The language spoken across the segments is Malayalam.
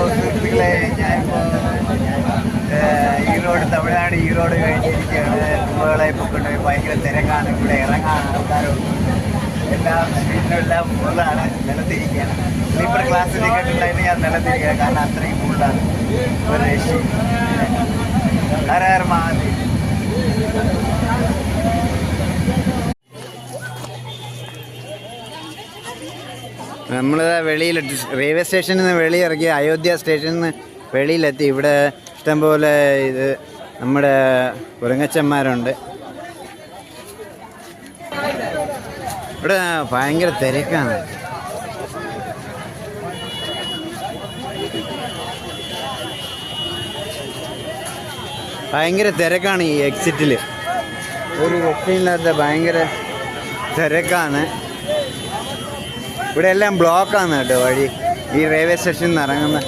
സുഹൃത്തുക്കളെ, ഞാനിപ്പോൾ ഈറോഡ്, തമിഴ്നാട് ഈറോഡ് കഴിഞ്ഞിരിക്കുകയാണ്. കുട്ടികളെ ഇപ്പോൾ കൊണ്ടുപോയി ഭയങ്കര തിരക്കാണ്. ഇവിടെ ഇറങ്ങാൻ ആൾക്കാരുണ്ട്. എല്ലാം സ്ട്രീറ്റിലെല്ലാം ഫുള്ളാണ്. നിലത്തിരിക്കുകയാണ്. സ്ലീപ്പർ ക്ലാസ് ടിക്കറ്റ് ഉണ്ടായിട്ട് ഞാൻ നിലത്തിരിക്കുകയാണ്. കാരണം അത്രയും ഫുള്ളാണ്. ഒരു രക്ഷയും. ഹര ഹര മഹാദേവ്. നമ്മൾ വെളിയിലെത്തി, റെയിൽവേ സ്റ്റേഷനിൽ നിന്ന് വെളിയിറങ്ങി അയോധ്യ സ്റ്റേഷനിൽ നിന്ന് വെളിയിലെത്തി. ഇവിടെ ഇഷ്ടംപോലെ ഇത് നമ്മുടെ കുരങ്ങച്ചന്മാരുണ്ട്. ഇവിടെ ഭയങ്കര തിരക്കാണ്. ഭയങ്കര തിരക്കാണ് ഈ എക്സിറ്റിൽ. ഒരു രക്ഷയില്ലാത്ത ഭയങ്കര തിരക്കാണ്. ഇവിടെ എല്ലാം ബ്ലോക്കാണ് കേട്ടോ വഴി. ഈ റെയിൽവേ സ്റ്റേഷനിൽ നിന്ന് ഇറങ്ങുന്ന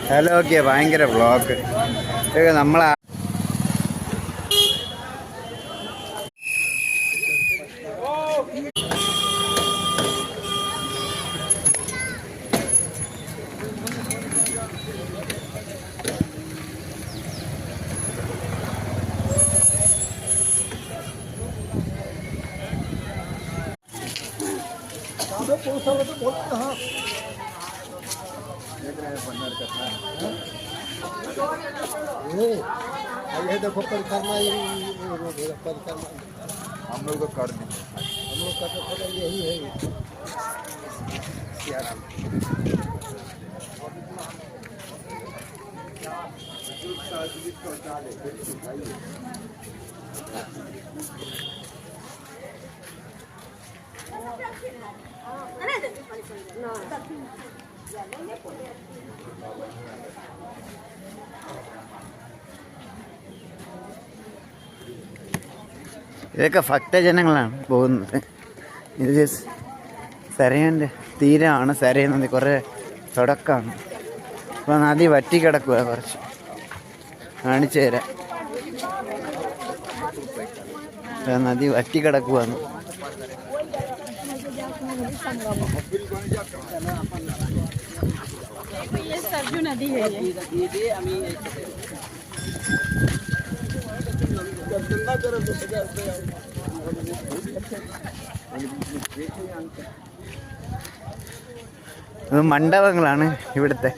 സ്ഥലമൊക്കെ ഭയങ്കര ബ്ലോക്ക്. നമ്മളെ ये देखो परिक्रमा, परिक्रमा हम लोग तो कर देंगे। हम लोग का तो यही है। ഇതൊക്കെ ഭക്തജനങ്ങളാണ് പോകുന്നത്. ഇത് സരയൻ്റെ തീരമാണ്. സരയ നദി കുറേ തുടക്കമാണ്. അപ്പോൾ നദി വറ്റിക്കിടക്കുക. കുറച്ച് കാണിച്ചു തരാം. നദി വറ്റിക്കിടക്കുകയാണ്. नदी है ഇത് മണ്ഡപങ്ങളാണ് ഇവിടുത്തെ.